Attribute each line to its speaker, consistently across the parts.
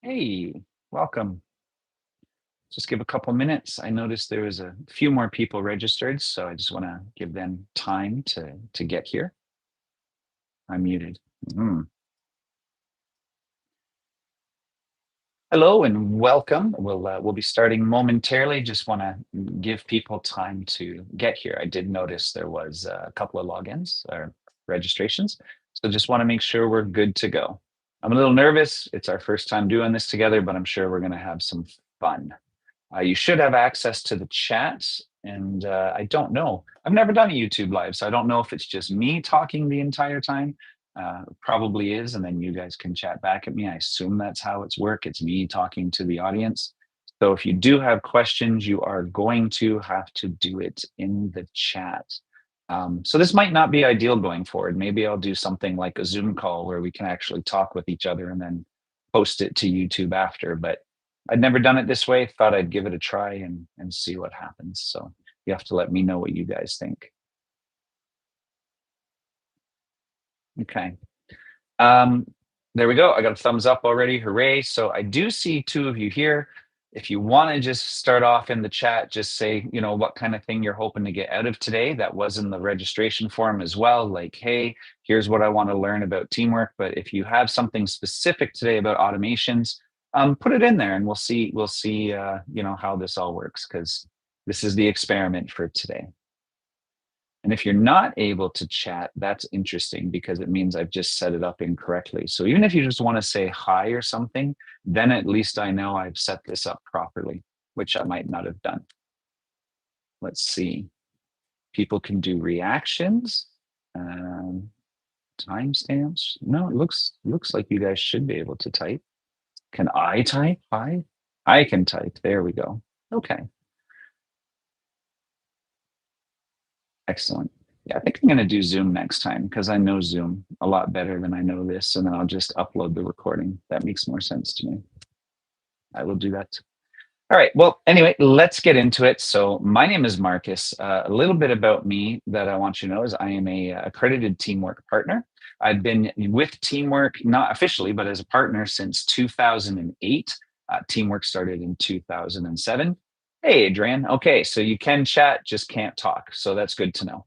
Speaker 1: Hey, welcome. Just give a couple minutes. I noticed there was a few more people registered, so I just want to give them time to get here. I'm muted. Mm. Hello and welcome. We'll be starting momentarily. Just want to give people time to get here. I did notice there was a couple of logins or registrations, so just want to make sure we're good to go. I'm a little nervous. It's our first time doing this together, but I'm sure we're going to have some fun. You should have access to the chat. And I don't know. I've never done a YouTube live, so I don't know if it's just me talking the entire time. Probably is, and then you guys can chat back at me. I assume that's how it's work. It's me talking to the audience. So if you do have questions, you are going to have to do it in the chat. So this might not be ideal going forward. Maybe I'll do something like a Zoom call where we can actually talk with each other and then post it to YouTube after. But I'd never done it this way. Thought I'd give it a try and see what happens. So you have to let me know what you guys think. Okay. Um, there we go. I got a thumbs up already. Hooray. So I do see two of you here. If you want to just start off in the chat, just say, what kind of thing you're hoping to get out of today. That was in the registration form as well. Like, hey, here's what I want to learn about teamwork. But if you have something specific today about automations, put it in there and we'll see how this all works, because this is the experiment for today. And if you're not able to chat, that's interesting because it means I've just set it up incorrectly. So even if you just want to say hi or something, then at least I know I've set this up properly, which I might not have done. Let's see. People can do reactions, timestamps. No, it looks like you guys should be able to type. Can I type? Hi, I can type. There we go. Okay. Excellent. Yeah, I think I'm going to do Zoom next time because I know Zoom a lot better than I know this. And then I'll just upload the recording. That makes more sense to me. I will do that. All right. Well, anyway, let's get into it. So, my name is Marcus. A little bit about me that I want you to know is I am a accredited teamwork partner. I've been with Teamwork, not officially, but as a partner since 2008. Teamwork started in 2007. Hey, Adrian. Okay, so you can chat, just can't talk. So that's good to know.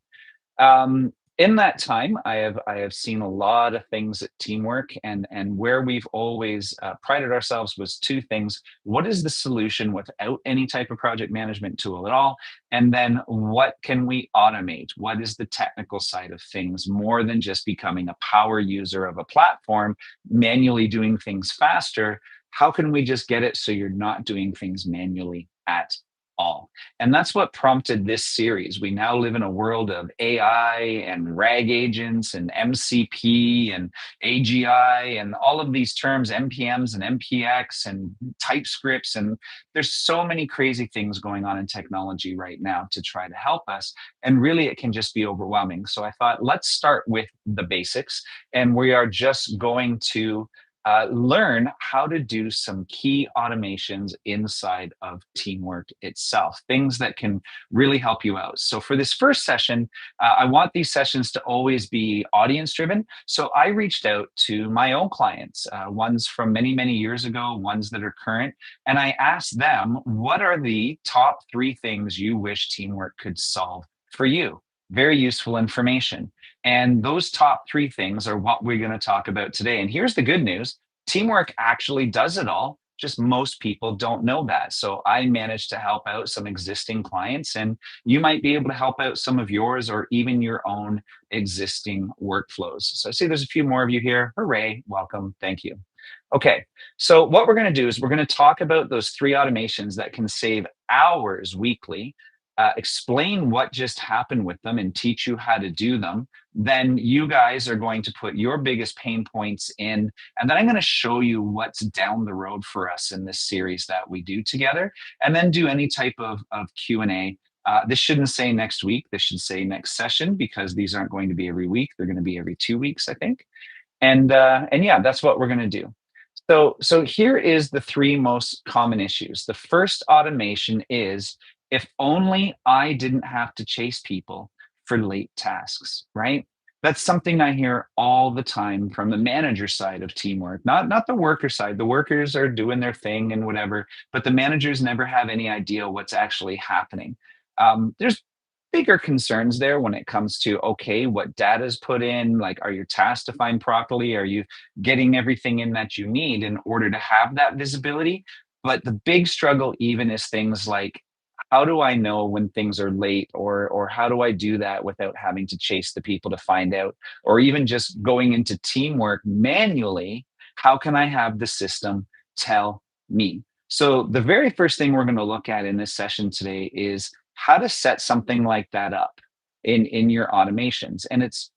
Speaker 1: In that time, I have seen a lot of things at Teamwork, and where we've always prided ourselves was two things: what is the solution without any type of project management tool at all, and then what can we automate? What is the technical side of things, more than just becoming a power user of a platform, manually doing things faster? How can we just get it so you're not doing things manually at all? And that's what prompted this series. We now live in a world of AI and RAG agents and MCP and AGI and all of these terms, NPMs and MPX and TypeScripts. And there's so many crazy things going on in technology right now to try to help us. And really, it can just be overwhelming. So I thought, let's start with the basics. And we are just going to learn how to do some key automations inside of Teamwork itself, things that can really help you out. So, for this first session, I want these sessions to always be audience driven. So, I reached out to my own clients, ones from many, many years ago, ones that are current, and I asked them, what are the top three things you wish Teamwork could solve for you? Very useful information. And those top three things are what we're going to talk about today. And here's the good news: Teamwork actually does it all. Just most people don't know that. So I managed to help out some existing clients, and you might be able to help out some of yours or even your own existing workflows. So I see there's a few more of you here. Hooray. Welcome. Thank you. Okay. So what we're going to do is we're going to talk about those three automations that can save hours weekly, explain what just happened with them, and teach you how to do them. Then you guys are going to put your biggest pain points in, and then I'm going to show you what's down the road for us in this series that we do together, and then do any type of Q&A. This shouldn't say next week. This should say next session, because these aren't going to be every week. They're going to be every 2 weeks, I think. And yeah, that's what we're going to do. So here is the three most common issues. The first automation is, if only I didn't have to chase people for late tasks, right? That's something I hear all the time from the manager side of teamwork, not the worker side. The workers are doing their thing and whatever, but the managers never have any idea what's actually happening. There's bigger concerns there when it comes to, okay, what data is put in, like, are your tasks defined properly? Are you getting everything in that you need in order to have that visibility? But the big struggle even is things like, how do I know when things are late, or how do I do that without having to chase the people to find out, or even just going into teamwork manually? How can I have the system tell me? So the very first thing we're going to look at in this session today is how to set something like that up in your automations. And it's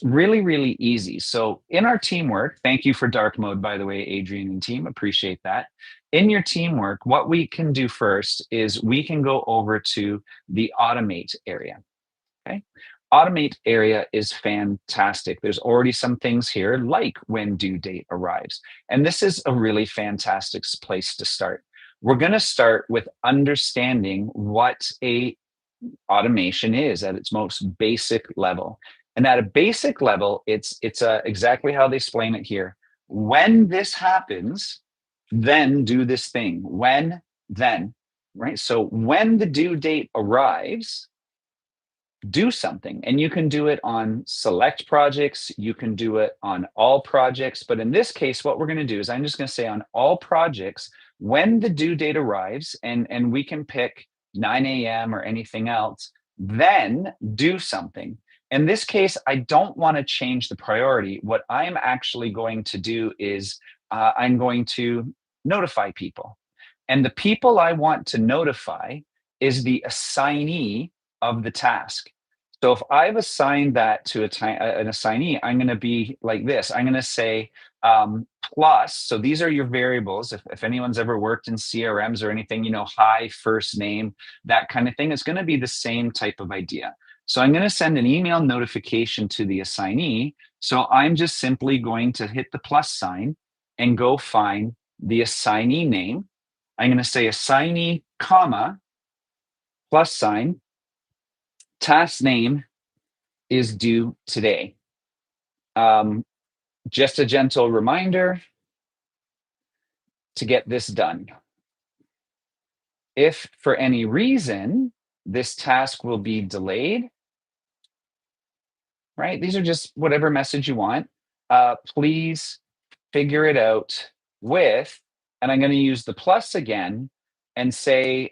Speaker 1: really, really easy. So in our teamwork, thank you for dark mode, by the way, Adrian and team, appreciate that. In your teamwork, what we can do first is we can go over to the automate area. Okay. Automate area is fantastic. There's already some things here like when due date arrives. And this is a really fantastic place to start. We're going to start with understanding what a automation is at its most basic level. And at a basic level, it's exactly how they explain it here. When this happens, then do this thing. When, then, right? So when the due date arrives, do something. And you can do it on select projects, you can do it on all projects. But in this case, what we're going to do is I'm just going to say on all projects, when the due date arrives, and we can pick 9 a.m. or anything else, then do something. In this case, I don't want to change the priority. What I'm actually going to do is I'm going to notify people. And the people I want to notify is the assignee of the task. So if I've assigned that to an assignee, I'm going to be like this. I'm going to say plus. So these are your variables. If anyone's ever worked in CRMs or anything, hi, first name, that kind of thing, it's going to be the same type of idea. So I'm going to send an email notification to the assignee. So I'm just simply going to hit the plus sign and go find the assignee name. I'm going to say assignee, comma, plus sign, task name is due today. Just a gentle reminder to get this done. If for any reason this task will be delayed, right? These are just whatever message you want. Please figure it out with, and I'm going to use the plus again and say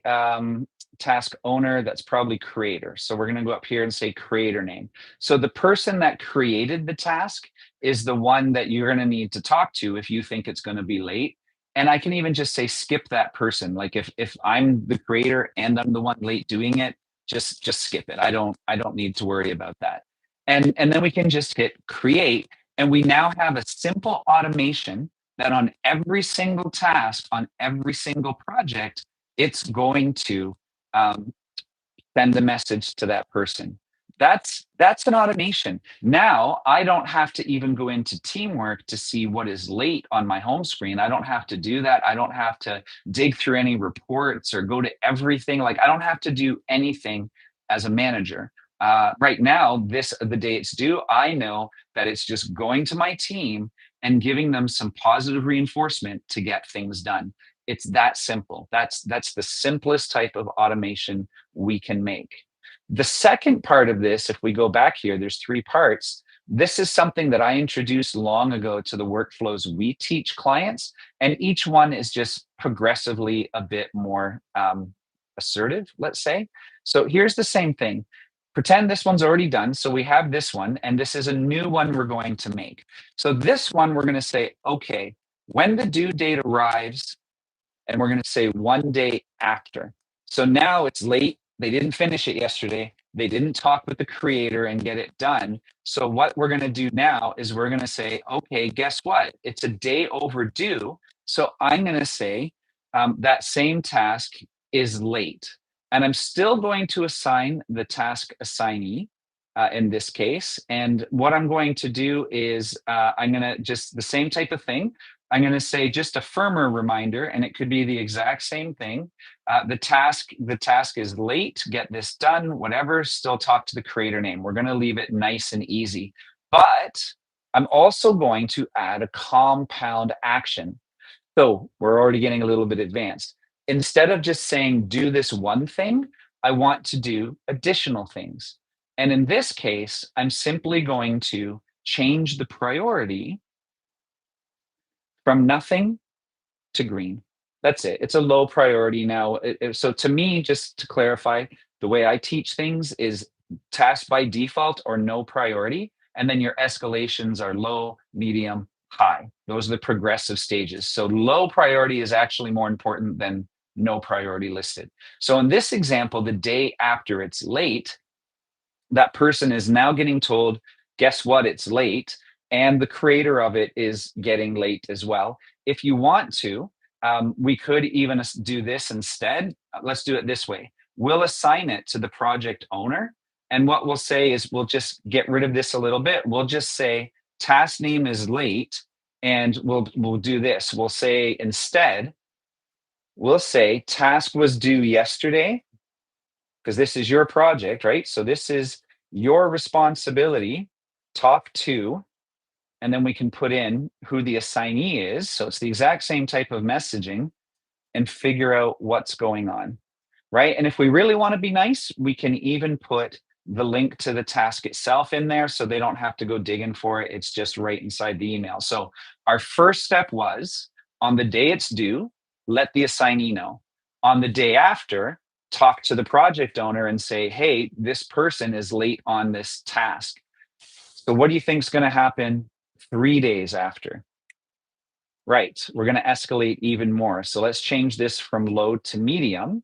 Speaker 1: task owner, that's probably creator. So we're going to go up here and say creator name. So the person that created the task is the one that you're going to need to talk to if you think it's going to be late. And I can even just say skip that person. Like if I'm the creator and I'm the one late doing it, just skip it. I don't need to worry about that. And then we can just hit create, and we now have a simple automation that on every single task, on every single project, it's going to send a message to that person. That's an automation. Now I don't have to even go into teamwork to see what is late on my home screen. I don't have to do that. I don't have to dig through any reports or go to everything. Like, I don't have to do anything as a manager. Right now, the day it's due, I know that it's just going to my team and giving them some positive reinforcement to get things done. It's that simple. That's the simplest type of automation we can make. The second part of this, if we go back here, there's 3 parts. This is something that I introduced long ago to the workflows we teach clients, and each one is just progressively a bit more assertive, let's say. So here's the same thing. Pretend this one's already done. So we have this one, and this is a new one we're going to make. So this one, we're going to say, okay, when the due date arrives, and we're going to say 1 day after. So now it's late. They didn't finish it yesterday. They didn't talk with the creator and get it done. So what we're going to do now is we're going to say, okay, guess what? It's a day overdue. So I'm going to say that same task is late. And I'm still going to assign the task assignee in this case. And what I'm going to do is I'm going to just the same type of thing. I'm going to say just a firmer reminder, and it could be the exact same thing. The task is late, get this done, whatever, still talk to the creator name. We're going to leave it nice and easy. But I'm also going to add a compound action. So we're already getting a little bit advanced. Instead of just saying, do this one thing, I want to do additional things. And in this case, I'm simply going to change the priority from nothing to green. That's it. It's a low priority now. So to me, just to clarify, the way I teach things is task by default or no priority. And then your escalations are low, medium, high. Those are the progressive stages. So low priority is actually more important than no priority listed. So in this example, the day after it's late, that person is now getting told, guess what, it's late. And the creator of it is getting late as well. If you want to, we could even do this instead. Let's do it this way. We'll assign it to the project owner. And what we'll say is we'll just get rid of this a little bit. We'll just say task name is late. And we'll do this. We'll say instead, we'll say task was due yesterday, because this is your project, right? So this is your responsibility, talk to, and then we can put in who the assignee is. So it's the exact same type of messaging and figure out what's going on, right? And if we really want to be nice, we can even put the link to the task itself in there so they don't have to go digging for it. It's just right inside the email. So our first step was on the day it's due, let the assignee know. On the day after, talk to the project owner and say, hey, this person is late on this task. So what do you think is going to happen 3 days after? Right, we're going to escalate even more. So let's change this from low to medium.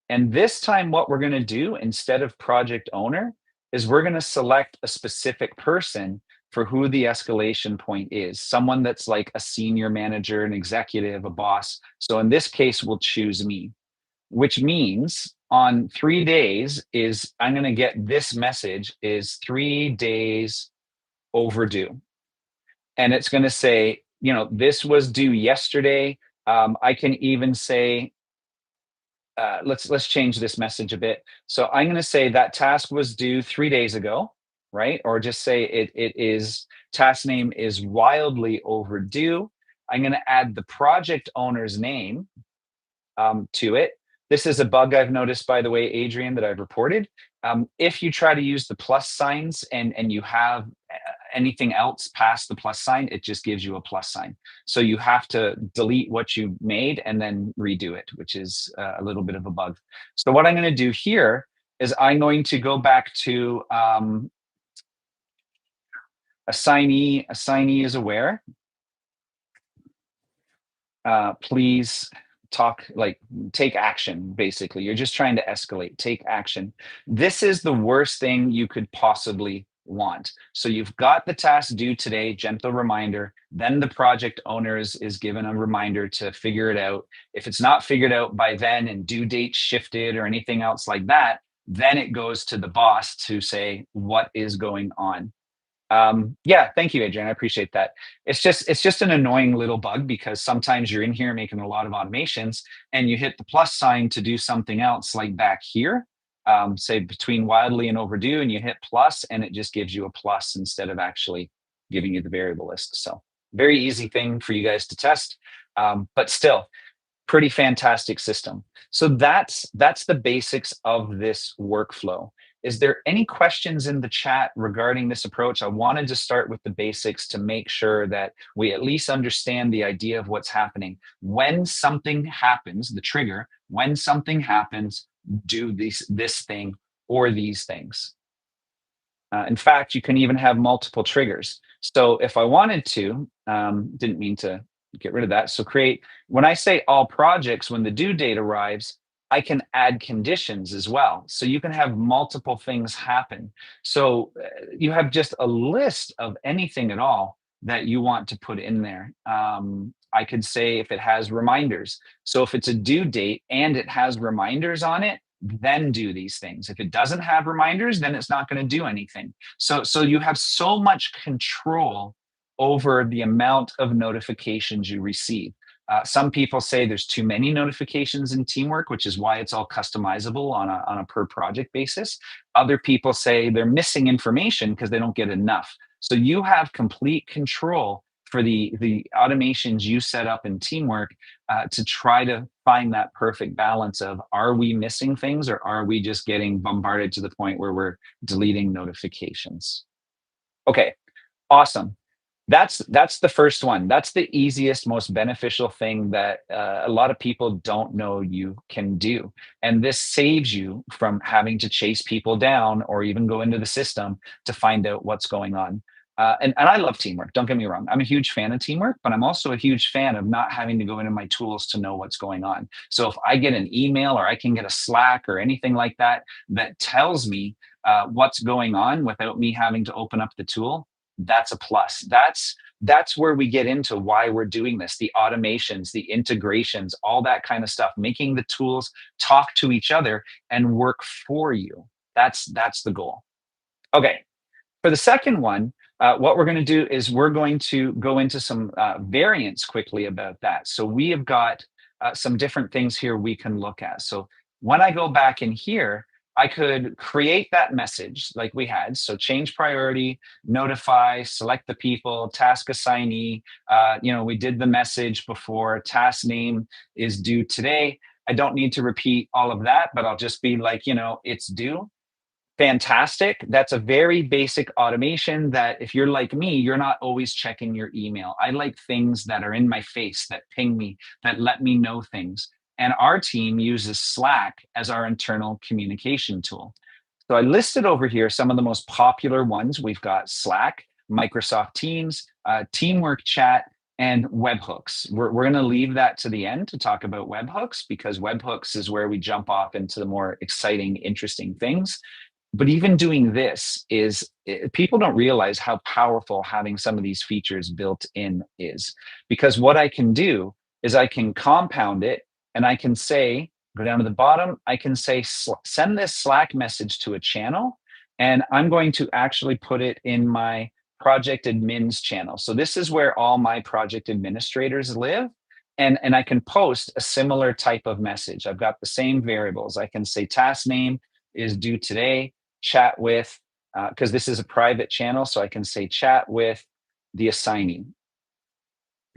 Speaker 1: And this time, what we're going to do instead of project owner is we're going to select a specific person for who the escalation point is, someone that's like a senior manager, an executive, a boss. So in this case, we'll choose me, which means on 3 days is I'm going to get this message is 3 days overdue. And it's going to say, this was due yesterday. I can even say, let's change this message a bit. So I'm going to say that task was due 3 days ago, right? Or just say it is task name is wildly overdue. I'm going to add the project owner's name to it. This is a bug I've noticed, by the way, Adrian, that I've reported. If you try to use the plus signs and you have anything else past the plus sign, it just gives you a plus sign. So you have to delete what you made and then redo it, which is a little bit of a bug. So what I'm going to do here is I'm going to go back to assignee. Assignee is aware. Please take action. Basically, you're just trying to escalate. Take action. This is the worst thing you could possibly want. So you've got the task due today, gentle reminder. Then the project owner is given a reminder to figure it out. If it's not figured out by then and due date shifted or anything else like that, then it goes to the boss to say what is going on. Yeah, thank you, Adrian. I appreciate that. It's just an annoying little bug because sometimes you're in here making a lot of automations and you hit the plus sign to do something else like back here, say between wildly and overdue, and you hit plus and it just gives you a plus instead of actually giving you the variable list. So very easy thing for you guys to test, but still pretty fantastic system. So that's the basics of this workflow. Is there any questions in the chat regarding this approach? I wanted to start with the basics to make sure that we at least understand the idea of what's happening. When something happens, the trigger, when something happens, do this thing or these things. In fact, you can even have multiple triggers. So if I wanted to, didn't mean to get rid of that. So when I say all projects, when the due date arrives, I can add conditions as well. So you can have multiple things happen. So you have just a list of anything at all that you want to put in there. I could say if it has reminders. So if it's a due date and it has reminders on it, then do these things. If it doesn't have reminders, then it's not going to do anything. So you have so much control over the amount of notifications you receive. Some people say there's too many notifications in teamwork, which is why it's all customizable on a per project basis. Other people say they're missing information because they don't get enough. So you have complete control for the automations you set up in teamwork to try to find that perfect balance of, are we missing things or are we just getting bombarded to the point where we're deleting notifications? Okay, awesome. That's the first one. That's the easiest, most beneficial thing that a lot of people don't know you can do. And this saves you from having to chase people down or even go into the system to find out what's going on. And I love teamwork. Don't get me wrong. I'm a huge fan of teamwork, but I'm also a huge fan of not having to go into my tools to know what's going on. So if I get an email or I can get a Slack or anything like that that tells me what's going on without me having to open up the tool, that's a plus. That's where we get into why we're doing this, the automations, the integrations, all that kind of stuff, making the tools talk to each other and work for you. That's the goal. Okay, for the second one, what we're going to do is we're going to go into some variants quickly about that. So we have got some different things here we can look at. So when I go back in here, I could create that message like we had. So change priority, notify, select the people, task assignee. We did the message before, task name is due today. I don't need to repeat all of that, but I'll just be like, it's due. Fantastic. That's a very basic automation that if you're like me, you're not always checking your email. I like things that are in my face, that ping me, that let me know things. And our team uses Slack as our internal communication tool. So I listed over here some of the most popular ones. We've got Slack, Microsoft Teams, Teamwork Chat, and webhooks. We're going to leave that to the end to talk about webhooks because webhooks is where we jump off into the more exciting, interesting things. But even doing this people don't realize how powerful having some of these features built in is, because what I can do is I can compound it and I can say, go down to the bottom, I can say, send this Slack message to a channel, and I'm going to actually put it in my project admins channel. So this is where all my project administrators live. And I can post a similar type of message. I've got the same variables. I can say task name is due today, chat with, because this is a private channel, so I can say chat with the assignee,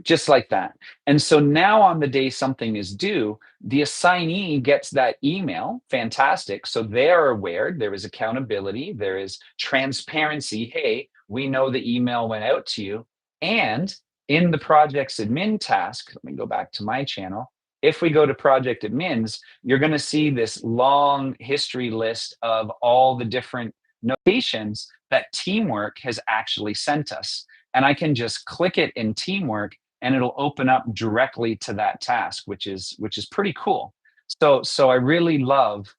Speaker 1: just like that. And so now on the day something is due, the assignee gets that email. Fantastic. So they are aware, there is accountability, there is transparency. Hey, we know the email went out to you. And in the project's admin task, let me go back to my channel. If we go to project admins, you're going to see this long history list of all the different notations that Teamwork has actually sent us. And I can just click it in Teamwork and it'll open up directly to that task, which is pretty cool. So I really love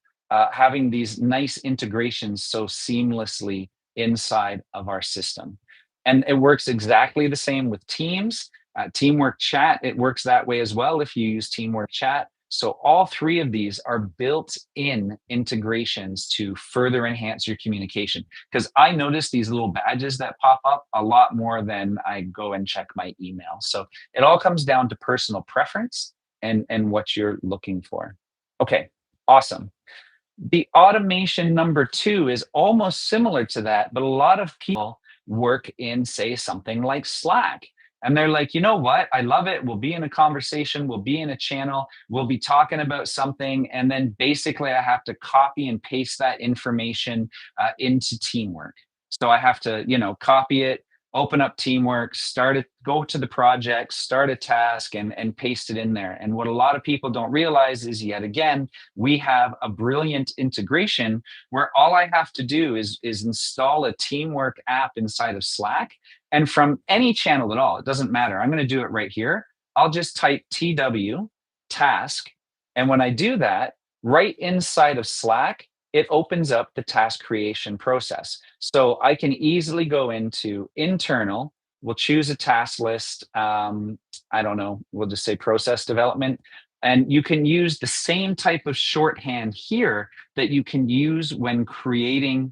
Speaker 1: having these nice integrations so seamlessly inside of our system. And it works exactly the same with Teams. Teamwork Chat, it works that way as well if you use Teamwork Chat. So all three of these are built-in integrations to further enhance your communication. Because I notice these little badges that pop up a lot more than I go and check my email. So it all comes down to personal preference and what you're looking for. Okay, awesome. The automation number 2 is almost similar to that, but a lot of people work in, say, something like Slack. And they're like, you know what? I love it. We'll be in a conversation. We'll be in a channel. We'll be talking about something. And then basically I have to copy and paste that information into Teamwork. So I have to, copy it, open up Teamwork, start it, go to the project, start a task, and paste it in there. And what a lot of people don't realize is, yet again, we have a brilliant integration where all I have to do is install a Teamwork app inside of Slack. And from any channel at all, it doesn't matter. I'm going to do it right here. I'll just type TW task. And when I do that, right inside of Slack, it opens up the task creation process. So I can easily go into internal. We'll choose a task list. I don't know, we'll just say process development. And you can use the same type of shorthand here that you can use when creating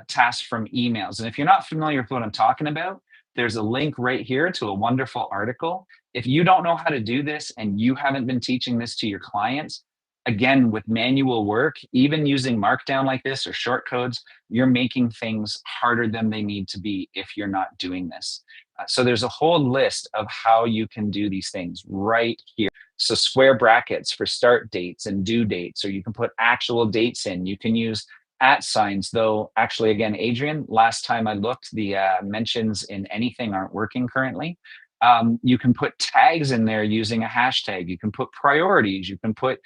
Speaker 1: tasks from emails. And if you're not familiar with what I'm talking about, there's a link right here to a wonderful article. If you don't know how to do this and you haven't been teaching this to your clients, again, with manual work, even using Markdown like this or short codes, you're making things harder than they need to be if you're not doing this. So there's a whole list of how you can do these things right here. So square brackets for start dates and due dates, or you can put actual dates in. You can use @ signs, though actually, again, Adrian, last time I looked, the mentions in anything aren't working currently. You can put tags in there using a hashtag. You can put priorities. You can put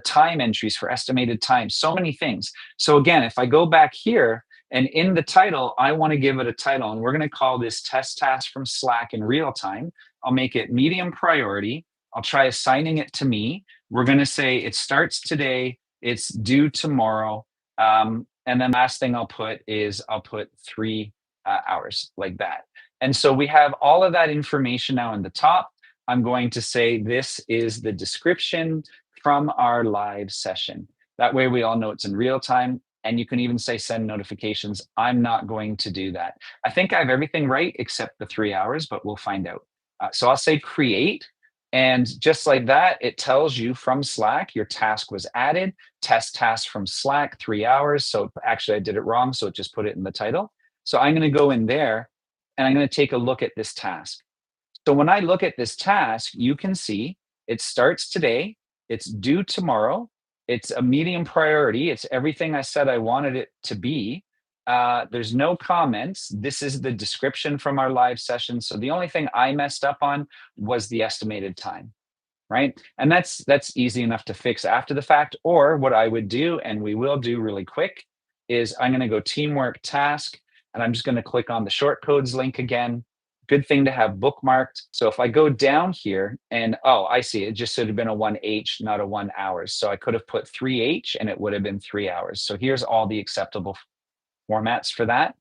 Speaker 1: time entries for estimated time. So many things. So again, if I go back here and in the title, I want to give it a title, and we're going to call this test task from Slack in real time. I'll make it medium priority. I'll try assigning it to me. We're going to say it starts today. It's due tomorrow. And then last thing I'll put is I'll put 3 hours like that. And so we have all of that information now in the top. I'm going to say this is the description from our live session. That way we all know it's in real time. And you can even say send notifications. I'm not going to do that. I think I have everything right except the 3 hours, but we'll find out. So I'll say create. And just like that, it tells you from Slack, your task was added, test task from Slack, 3 hours. So actually I did it wrong. So it just put it in the title. So I'm going to go in there and I'm going to take a look at this task. So when I look at this task, you can see it starts today, it's due tomorrow, it's a medium priority, it's everything I said I wanted it to be. There's no comments. This is the description from our live session. So the only thing I messed up on was the estimated time, right? And that's easy enough to fix after the fact. Or what I would do, and we will do really quick, is I'm going to go teamwork task, and I'm just going to click on the short codes link again. Good thing to have bookmarked. So if I go down here and, oh, I see, it just should have been a 1H, not a 1 hours. So I could have put 3H and it would have been 3 hours. So here's all the acceptable formats for that.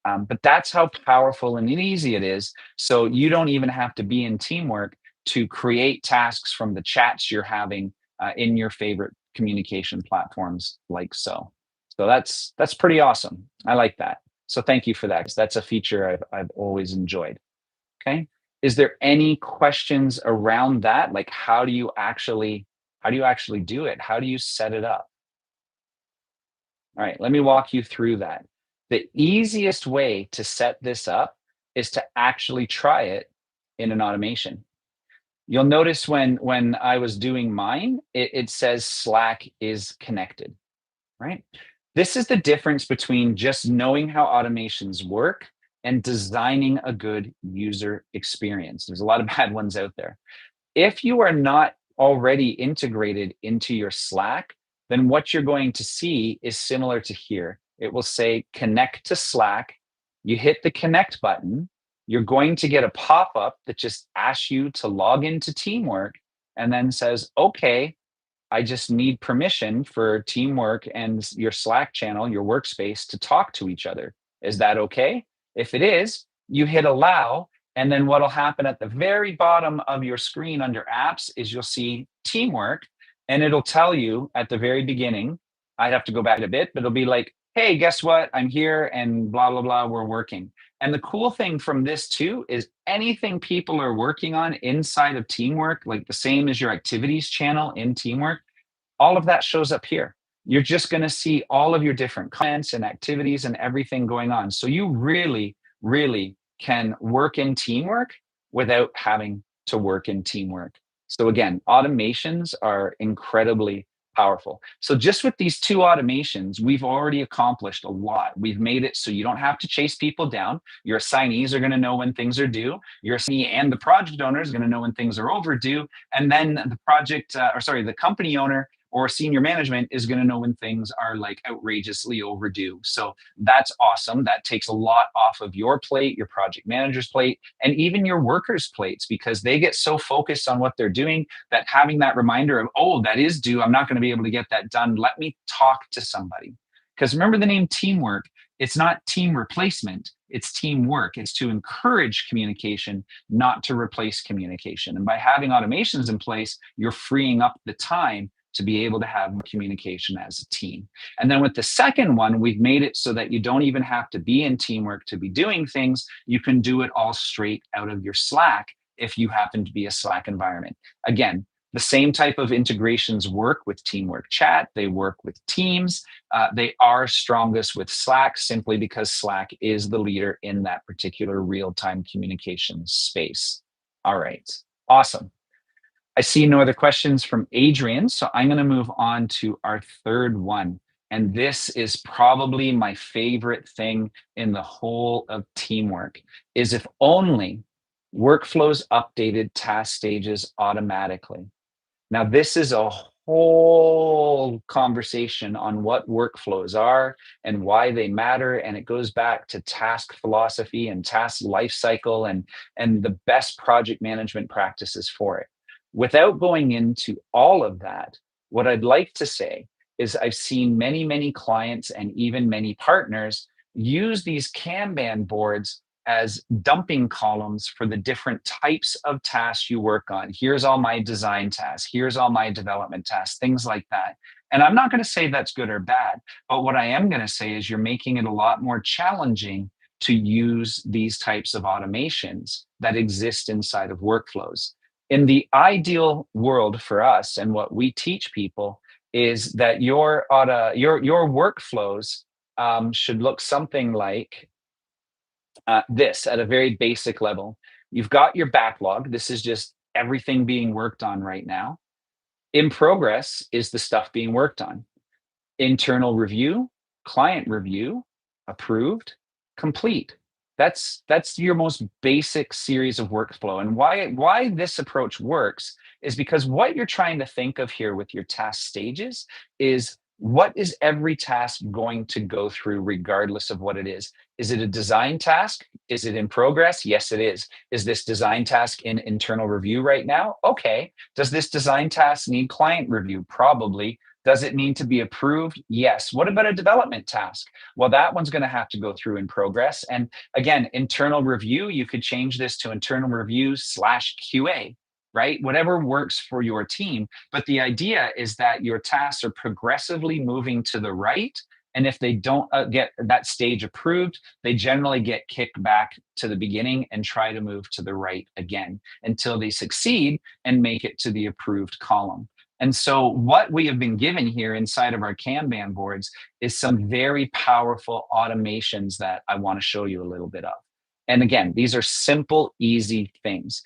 Speaker 1: But that's how powerful and easy it is. So you don't even have to be in teamwork to create tasks from the chats you're having in your favorite communication platforms like so. So that's pretty awesome. I like that. So thank you for that. That's a feature I've always enjoyed. Okay. Is there any questions around that? Like how do you actually do it? How do you set it up? All right, let me walk you through that. The easiest way to set this up is to actually try it in an automation. You'll notice when I was doing mine, it says Slack is connected, right? This is the difference between just knowing how automations work and designing a good user experience. There's a lot of bad ones out there. If you are not already integrated into your Slack, then what you're going to see is similar to here. It will say connect to Slack. You hit the connect button. You're going to get a pop-up that just asks you to log into Teamwork and then says, okay, I just need permission for Teamwork and your Slack channel, your workspace to talk to each other. Is that okay? If it is, you hit allow. And then what'll happen at the very bottom of your screen under apps is you'll see Teamwork, and it'll tell you at the very beginning, I'd have to go back a bit, but it'll be like, hey, guess what? I'm here and blah, blah, blah, we're working. And the cool thing from this too is anything people are working on inside of Teamwork, like the same as your activities channel in Teamwork, all of that shows up here. You're just going to see all of your different comments and activities and everything going on. So you really, really can work in Teamwork without having to work in Teamwork. So again, automations are incredibly powerful. So just with these 2 automations, we've already accomplished a lot. We've made it so you don't have to chase people down. Your assignees are going to know when things are due. Your assignee and the project owner is going to know when things are overdue. And then the company owner or senior management is going to know when things are like outrageously overdue. So that's awesome. That takes a lot off of your plate, your project manager's plate, and even your workers' plates, because they get so focused on what they're doing that having that reminder of, oh, that is due, I'm not going to be able to get that done. Let me talk to somebody. Because remember the name Teamwork, it's not team replacement, it's teamwork. It's to encourage communication, not to replace communication. And by having automations in place, you're freeing up the time to be able to have communication as a team. And then with the second one, we've made it so that you don't even have to be in teamwork to be doing things. You can do it all straight out of your Slack if you happen to be a Slack environment. Again, the same type of integrations work with Teamwork Chat. They work with Teams. They are strongest with Slack simply because Slack is the leader in that particular real-time communication space. All right, awesome. I see no other questions from Adrian, so I'm going to move on to our third one. And this is probably my favorite thing in the whole of teamwork, is if only workflows updated task stages automatically. Now, this is a whole conversation on what workflows are and why they matter. And it goes back to task philosophy and task lifecycle and the best project management practices for it. Without going into all of that, what I'd like to say is I've seen many, many clients and even many partners use these Kanban boards as dumping columns for the different types of tasks you work on. Here's all my design tasks. Here's all my development tasks, things like that. And I'm not going to say that's good or bad, but what I am going to say is you're making it a lot more challenging to use these types of automations that exist inside of workflows. In the ideal world for us and what we teach people is that your workflows should look something like this at a very basic level. You've got your backlog. This is just everything being worked on right now. In progress is the stuff being worked on. Internal review, client review, approved, complete. That's your most basic series of workflow. And why this approach works is because what you're trying to think of here with your task stages is what is every task going to go through regardless of what it is? Is it a design task? Is it in progress? Yes, it is. Is this design task in internal review right now? Okay. Does this design task need client review? Probably. Does it need to be approved? Yes. What about a development task? Well, that one's going to have to go through in progress. And again, internal review, you could change this to internal review / QA, right? Whatever works for your team. But the idea is that your tasks are progressively moving to the right. And if they don't get that stage approved, they generally get kicked back to the beginning and try to move to the right again until they succeed and make it to the approved column. And so what we have been given here inside of our Kanban boards is some very powerful automations that I want to show you a little bit of. And again, these are simple, easy things.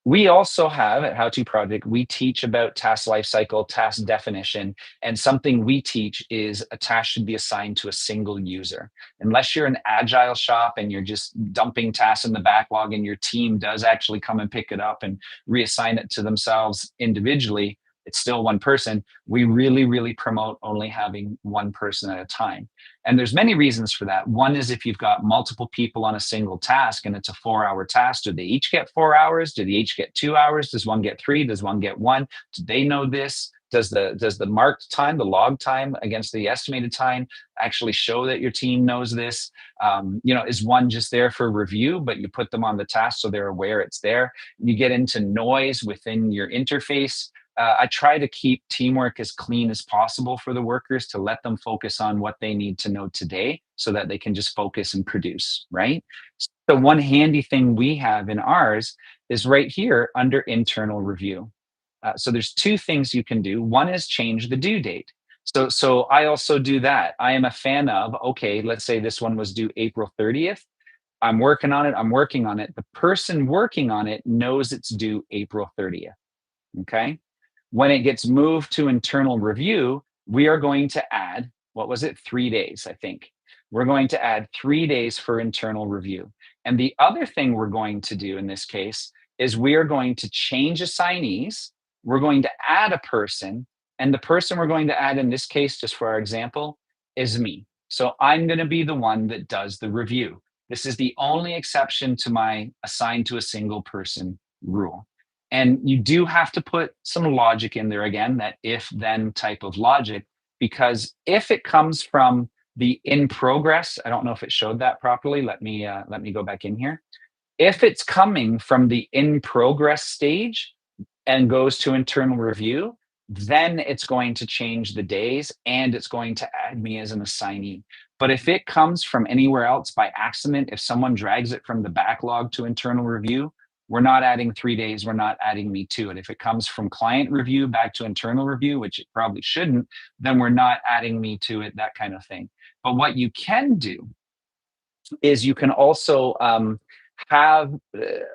Speaker 1: We also have at How To Project, we teach about task lifecycle, task definition, and something we teach is a task should be assigned to a single user. Unless you're an agile shop and you're just dumping tasks in the backlog and your team does actually come and pick it up and reassign it to themselves individually, it's still one person. We really, really promote only having one person at a time. And there's many reasons for that. One is if you've got multiple people on a single task and it's a 4-hour task, do they each get 4 hours? Do they each get 2 hours? Does one get 3? Does one get 1? Do they know this? Does the marked time, the log time against the estimated time actually show that your team knows this? Is one just there for review, but you put them on the task so they're aware it's there? You get into noise within your interface. I try to keep teamwork as clean as possible for the workers to let them focus on what they need to know today so that they can just focus and produce, right? So one handy thing we have in ours is right here under internal review. So there's 2 things you can do. One is change the due date. So I also do that. I am a fan of, okay, let's say this one was due April 30th. I'm working on it. The person working on it knows it's due April 30th, okay? When it gets moved to internal review, we are going to add, 3 days, I think. We're going to add 3 days for internal review. And the other thing we're going to do in this case is we are going to change assignees. We're going to add a person. And the person we're going to add in this case, just for our example, is me. So I'm going to be the one that does the review. This is the only exception to my assigned to a single person rule. And you do have to put some logic in there again, that if then type of logic, because if it comes from the in progress, I don't know if it showed that properly. Let me go back in here. If it's coming from the in progress stage and goes to internal review, then it's going to change the days and it's going to add me as an assignee. But if it comes from anywhere else by accident, if someone drags it from the backlog to internal review, we're not adding 3 days, we're not adding me to it. If it comes from client review back to internal review, which it probably shouldn't, then we're not adding me to it, that kind of thing. But what you can do is you can also have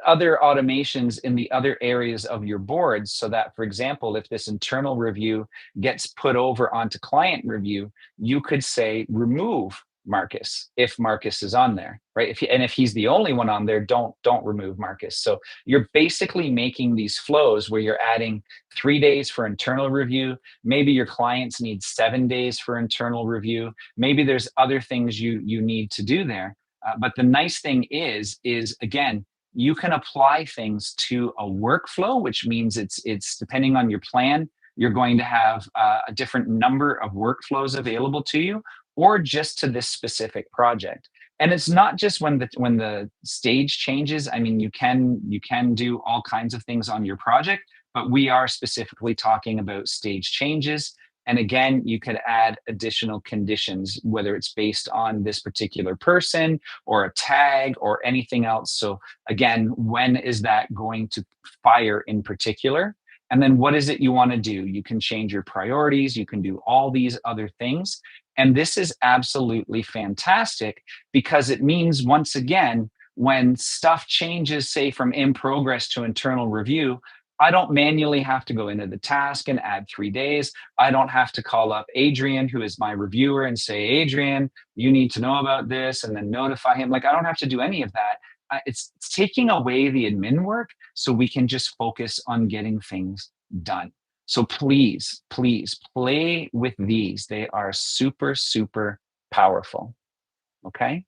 Speaker 1: other automations in the other areas of your boards so that, for example, if this internal review gets put over onto client review, you could say remove Marcus if Marcus is on there, right? And if he's the only one on there, don't remove Marcus. So you're basically making these flows where you're adding 3 days for internal review. Maybe your clients need 7 days for internal review. Maybe there's other things you need to do there. But the nice thing is again, you can apply things to a workflow, which means it's depending on your plan, you're going to have a different number of workflows available to you, or just to this specific project. And it's not just when the stage changes. I mean, you can do all kinds of things on your project, but we are specifically talking about stage changes. And again, you could add additional conditions, whether it's based on this particular person or a tag or anything else. So again, when is that going to fire in particular? And then what is it you want to do? You can change your priorities, you can do all these other things. And this is absolutely fantastic because it means, once again, when stuff changes, say from in progress to internal review, I don't manually have to go into the task and add 3 days. I don't have to call up Adrian, who is my reviewer, and say, Adrian, you need to know about this, and then notify him. Like, I don't have to do any of that. It's taking away the admin work so we can just focus on getting things done. So please, please play with these. They are super, super powerful. Okay.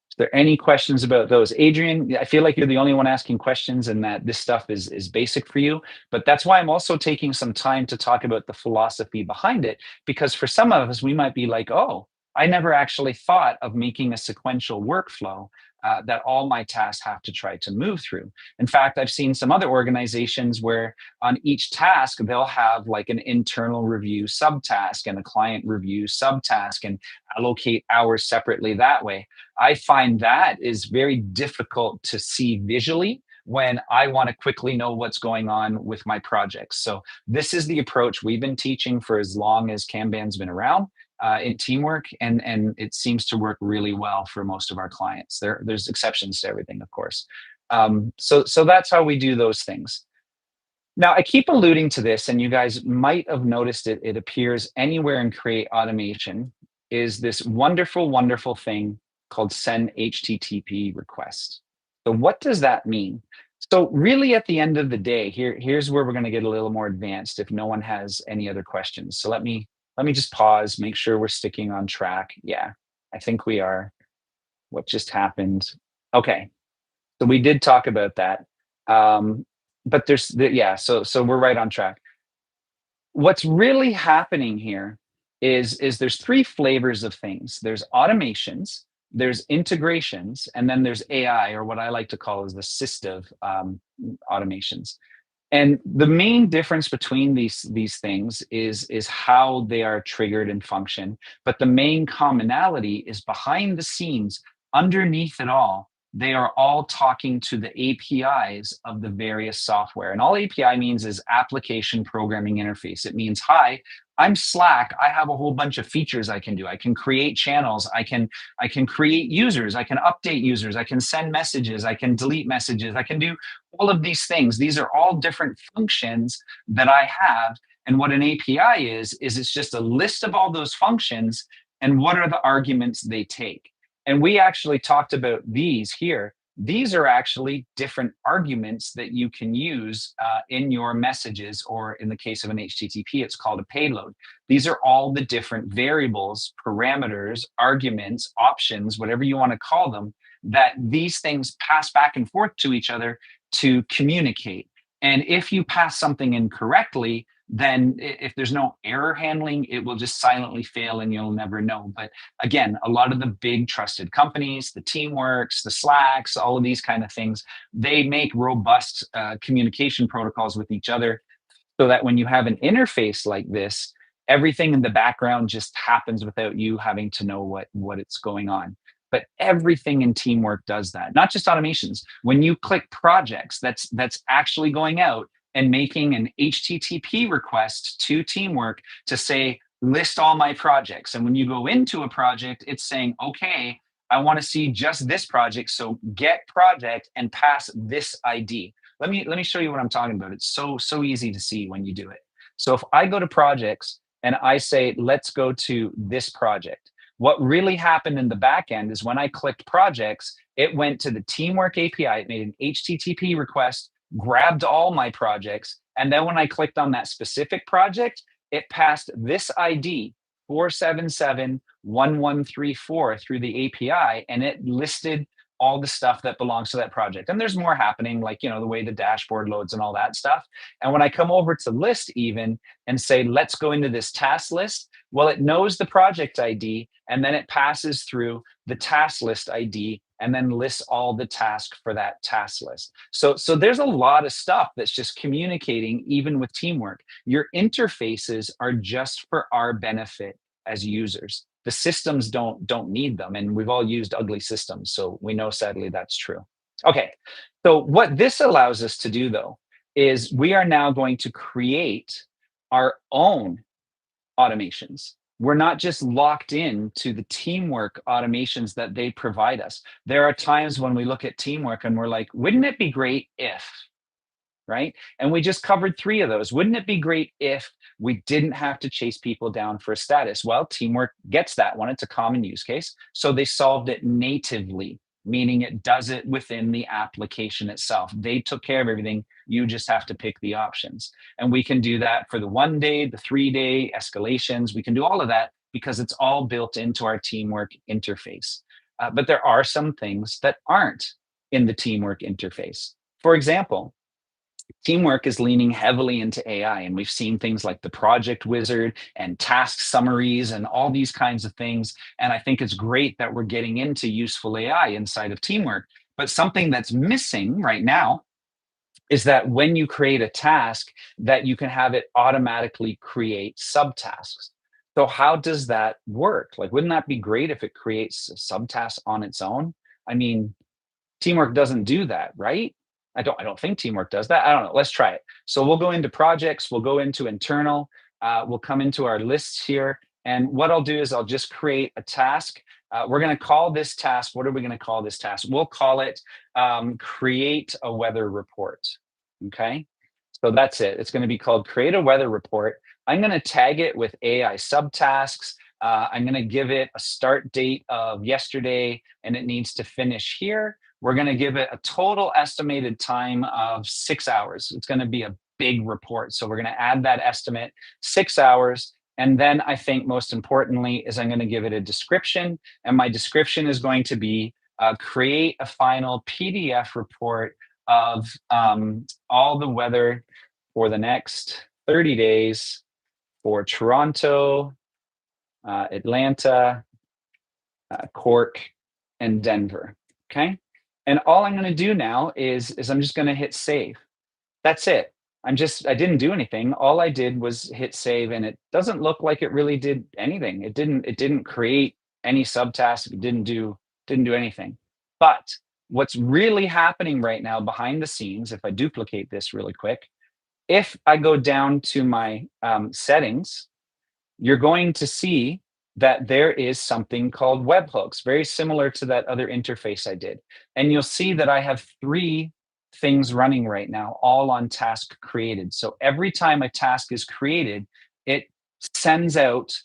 Speaker 1: Is there any questions about those? Adrian, I feel like you're the only one asking questions and that this stuff is basic for you. But that's why I'm also taking some time to talk about the philosophy behind it, because for some of us, we might be like, oh, I never actually thought of making a sequential workflow that all my tasks have to try to move through. In fact, I've seen some other organizations where on each task, they'll have like an internal review subtask and a client review subtask and allocate hours separately that way. I find that is very difficult to see visually when I want to quickly know what's going on with my projects. So this is the approach we've been teaching for as long as Kanban's been around in teamwork, and it seems to work really well for most of our clients. There's exceptions to everything, of course. So that's how we do those things. Now, I keep alluding to this, and you guys might have noticed it. It appears anywhere in Create Automation, is this wonderful, wonderful thing called send HTTP request. So what does that mean? So really at the end of the day, here's where we're going to get a little more advanced if no one has any other questions. So let me just pause, make sure we're sticking on track. Yeah, I think we are. What just happened? Okay, so we did talk about that. But yeah, so we're right on track. What's really happening here is there's three flavors of things. There's automations, there's integrations, and then there's AI, or what I like to call is the assistive automations. And the main difference between these things is how they are triggered and function. But the main commonality is behind the scenes, underneath it all, they are all talking to the APIs of the various software. And all API means is application programming interface. It means, hi, I'm Slack. I have a whole bunch of features I can do. I can create channels. I can create users. I can update users. I can send messages. I can delete messages. I can do all of these things. These are all different functions that I have. And what an API is it's just a list of all those functions and what are the arguments they take. And we actually talked about these here. These are actually different arguments that you can use in your messages, or in the case of an HTTP, it's called a payload. These are all the different variables, parameters, arguments, options, whatever you want to call them, that these things pass back and forth to each other to communicate. And if you pass something incorrectly, then if there's no error handling, it will just silently fail and you'll never know. But again, a lot of the big trusted companies, the Teamworks, the Slacks, all of these kind of things, they make robust communication protocols with each other so that when you have an interface like this, everything in the background just happens without you having to know what it's going on. But everything in teamwork does that, not just automations. When you click projects, that's actually going out and making an HTTP request to teamwork to say, list all my projects. And when you go into a project, it's saying, okay, I want to see just this project. So get project and pass this ID. Let me show you what I'm talking about. It's so easy to see when you do it. So if I go to projects and I say, let's go to this project, what really happened in the back end is when I clicked projects, it went to the Teamwork API, it made an HTTP request, grabbed all my projects. And then when I clicked on that specific project, it passed this ID 4771134 through the API, and it listed all the stuff that belongs to that project. And there's more happening, like, the way the dashboard loads and all that stuff. And when I come over to list even and say, let's go into this task list, well, it knows the project ID, and then it passes through the task list ID and then lists all the tasks for that task list. So there's a lot of stuff that's just communicating even with teamwork. Your interfaces are just for our benefit as users. The systems don't need them, and we've all used ugly systems, so we know sadly that's true. Okay, so what this allows us to do though is we are now going to create our own automations. We're not just locked in to the teamwork automations that they provide us. There are times when we look at teamwork and we're like, wouldn't it be great if, right? And we just covered 3 of those. Wouldn't it be great if we didn't have to chase people down for a status? Well, teamwork gets that one. It's a common use case. So they solved it natively, meaning it does it within the application itself. They took care of everything. You just have to pick the options. And we can do that for the 1 day, the 3-day escalations. We can do all of that because it's all built into our teamwork interface. But there are some things that aren't in the teamwork interface. For example, teamwork is leaning heavily into AI, and we've seen things like the project wizard and task summaries and all these kinds of things. And I think it's great that we're getting into useful AI inside of teamwork. But something that's missing right now is that when you create a task, that you can have it automatically create subtasks. So how does that work? Like, wouldn't that be great if it creates a subtask on its own? I mean, teamwork doesn't do that, right? I don't think teamwork does that. I don't know. Let's try it. So we'll go into projects, we'll go into internal, we'll come into our lists here. And what I'll do is I'll just create a task. We're going to call this task. What are we going to call this task? We'll call it create a weather report. Okay. So that's it. It's going to be called create a weather report. I'm going to tag it with AI subtasks. I'm going to give it a start date of yesterday, and it needs to finish here. We're going to give it a total estimated time of 6 hours. It's going to be a big report. So we're going to add that estimate, 6 hours. And then I think most importantly is I'm going to give it a description. And my description is going to be create a final PDF report of all the weather for the next 30 days for Toronto, Atlanta, Cork, and Denver. Okay. And all I'm going to do now is I'm just going to hit save. That's it. I didn't do anything. All I did was hit save, and it doesn't look like it really did anything. It didn't create any subtasks. It didn't do anything. But what's really happening right now behind the scenes, if I duplicate this really quick, if I go down to my settings, you're going to see that there is something called webhooks, very similar to that other interface I did. And you'll see that I have 3 things running right now, all on task created. So every time a task is created, it sends out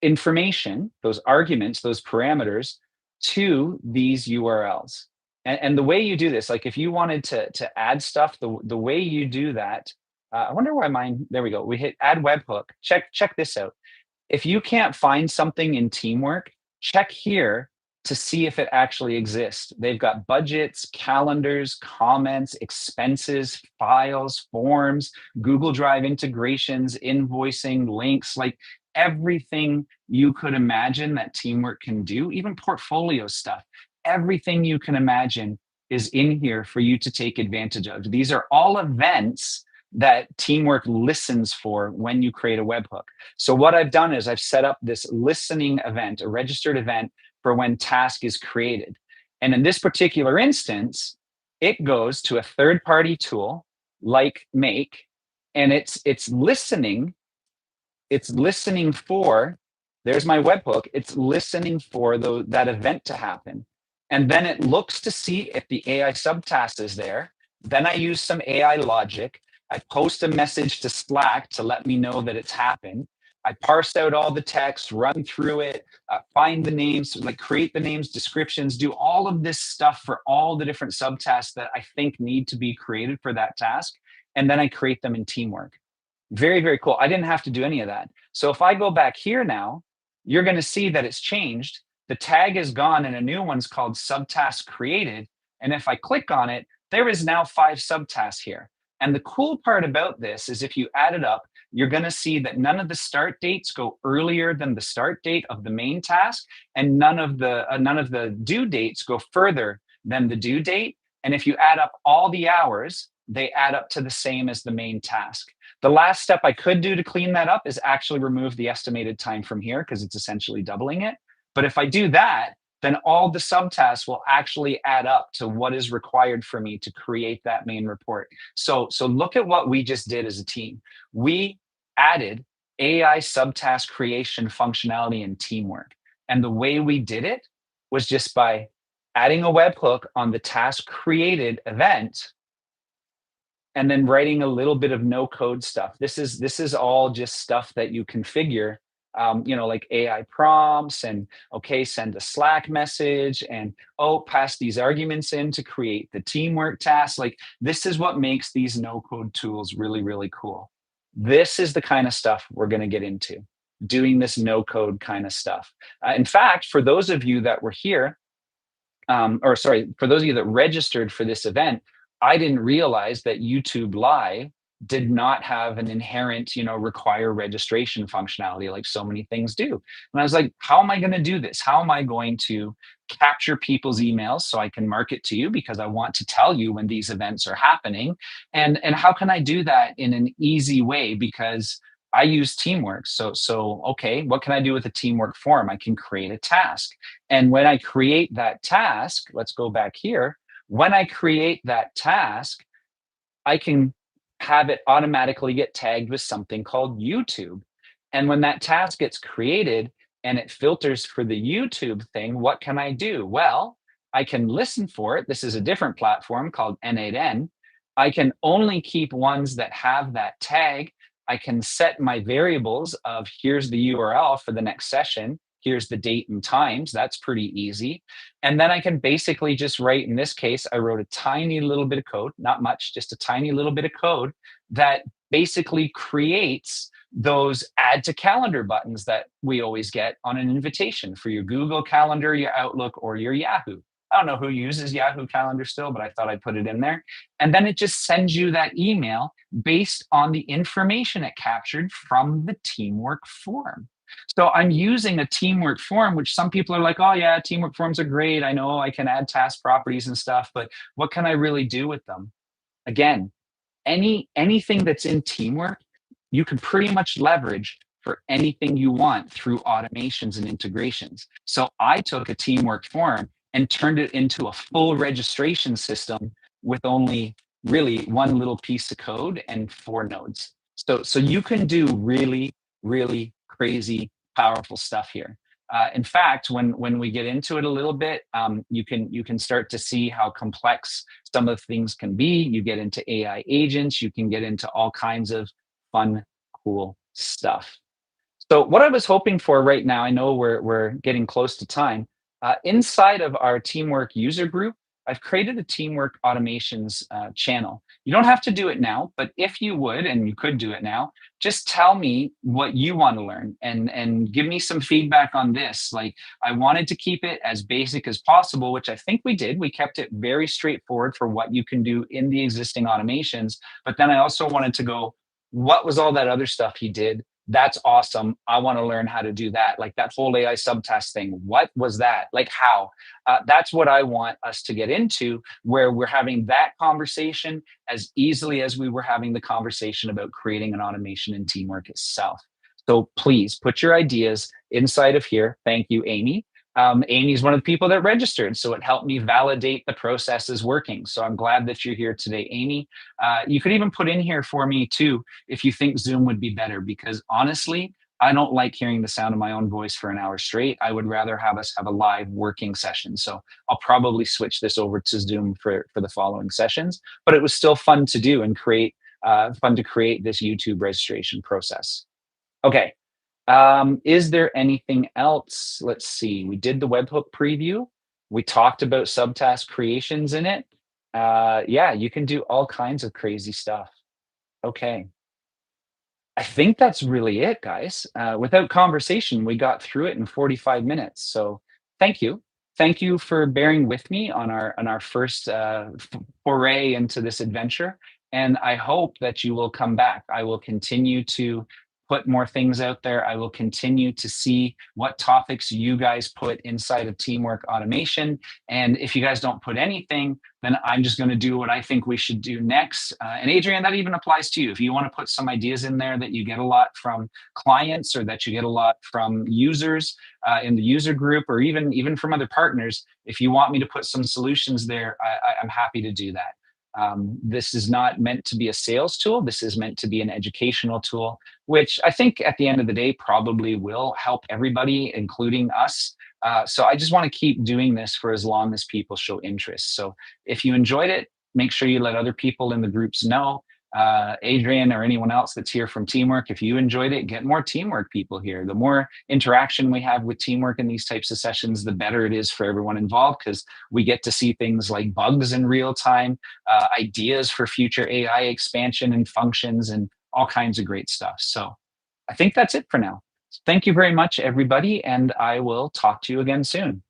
Speaker 1: information, those arguments, those parameters to these URLs. And the way you do this, like if you wanted to add stuff, the way you do that, I wonder why mine, there we go. We hit add webhook. Check this out. If you can't find something in teamwork, check here to see if it actually exists. They've got budgets, calendars, comments, expenses, files, forms, Google Drive integrations, invoicing, links, like everything you could imagine that teamwork can do, even portfolio stuff. Everything you can imagine is in here for you to take advantage of. These are all events that Teamwork listens for when you create a webhook. So what I've done is I've set up this listening event, a registered event for when task is created. And in this particular instance, it goes to a third-party tool like Make, and it's listening for, there's my webhook, it's listening for that event to happen. And then it looks to see if the AI subtask is there. Then I use some AI logic. I post a message to Slack to let me know that it's happened. I parse out all the text, run through it, find the names, like create the names, descriptions, do all of this stuff for all the different subtasks that I think need to be created for that task. And then I create them in Teamwork. Very, very cool. I didn't have to do any of that. So if I go back here now, you're going to see that it's changed. The tag is gone and a new one's called subtask created. And if I click on it, there is now 5 subtasks here. And the cool part about this is if you add it up, you're going to see that none of the start dates go earlier than the start date of the main task, and none of the due dates go further than the due date. And if you add up all the hours, they add up to the same as the main task. The last step I could do to clean that up is actually remove the estimated time from here because it's essentially doubling it. But if I do that, then all the subtasks will actually add up to what is required for me to create that main report. So look at what we just did as a team. We added AI subtask creation functionality in Teamwork. And the way we did it was just by adding a webhook on the task created event and then writing a little bit of no code stuff. This is all just stuff that you configure, like AI prompts and, okay, send a Slack message and, pass these arguments in to create the Teamwork task. Like, this is what makes these no code tools really, really cool. This is the kind of stuff we're going to get into, doing this no code kind of stuff. In fact, for those of you that were here, for those of you that registered for this event, I didn't realize that YouTube Live did not have an inherent, require registration functionality like so many things do. And I was like, how am I going to do this? How am I going to capture people's emails so I can market to you because I want to tell you when these events are happening? And how can I do that in an easy way? Because I use Teamwork. So okay, what can I do with a Teamwork form? I can create a task. And when I create that task, let's go back here. When I create that task, I can have it automatically get tagged with something called YouTube. And when that task gets created and it filters for the YouTube thing, what can I do? Well, I can listen for it. This is a different platform called N8N. I can only keep ones that have that tag. I can set my variables of here's the URL for the next session. Here's the date and times. That's pretty easy. And then I can basically just write, in this case, I wrote a tiny little bit of code, not much, just a tiny little bit of code that basically creates those add to calendar buttons that we always get on an invitation for your Google Calendar, your Outlook, or your Yahoo. I don't know who uses Yahoo Calendar still, but I thought I'd put it in there. And then it just sends you that email based on the information it captured from the Teamwork form. So I'm using a Teamwork form, which some people are like, oh yeah, Teamwork forms are great. I know I can add task properties and stuff, but what can I really do with them? Again, anything that's in Teamwork, you can pretty much leverage for anything you want through automations and integrations. So I took a Teamwork form and turned it into a full registration system with only really one little piece of code and 4 nodes. So you can do really, really crazy, powerful stuff here. In fact, when we get into it a little bit, you can start to see how complex some of the things can be. You get into AI agents, you can get into all kinds of fun, cool stuff. So what I was hoping for right now, I know we're getting close to time. Inside of our Teamwork user group, I've created a Teamwork automations channel. You don't have to do it now, but if you would, and you could do it now, just tell me what you want to learn and give me some feedback on this. Like, I wanted to keep it as basic as possible, which I think we did. We kept it very straightforward for what you can do in the existing automations. But then I also wanted to go, what was all that other stuff he did That's awesome. I want to learn how to do that. Like that whole AI subtask thing. What was that? Like how? That's what I want us to get into, where we're having that conversation as easily as we were having the conversation about creating an automation and teamwork itself. So please put your ideas inside of here. Thank you, Amy. Amy's one of the people that registered, so it helped me validate the process is working. So I'm glad that you're here today, Amy. You could even put in here for me too if you think Zoom would be better, because honestly, I don't like hearing the sound of my own voice for an hour straight. I would rather have us have a live working session. So I'll probably switch this over to Zoom for the following sessions. But it was still fun to do and fun to create this YouTube registration process. Okay, is there anything else? Let's see. We did the webhook preview. We talked about subtask creations in it. Yeah, you can do all kinds of crazy stuff. Okay. I think that's really it, guys. Without conversation, we got through it in 45 minutes. So thank you. Thank you for bearing with me on our first foray into this adventure. And I hope that you will come back. I will continue to put more things out there. I will continue to see what topics you guys put inside of teamwork automation. And if you guys don't put anything, then I'm just going to do what I think we should do next. And Adrian, that even applies to you. If you want to put some ideas in there that you get a lot from clients or that you get a lot from users in the user group, or even from other partners, if you want me to put some solutions there, I'm happy to do that. This is not meant to be a sales tool. This is meant to be an educational tool, which I think at the end of the day probably will help everybody, including us. So I just want to keep doing this for as long as people show interest. So if you enjoyed it, make sure you let other people in the groups know. Adrian or anyone else that's here from Teamwork, if you enjoyed it, get more Teamwork people here. The more interaction we have with Teamwork in these types of sessions, the better it is for everyone involved, because we get to see things like bugs in real time, ideas for future AI expansion and functions, and all kinds of great stuff. So I think that's it for now. Thank you very much, everybody, and I will talk to you again soon.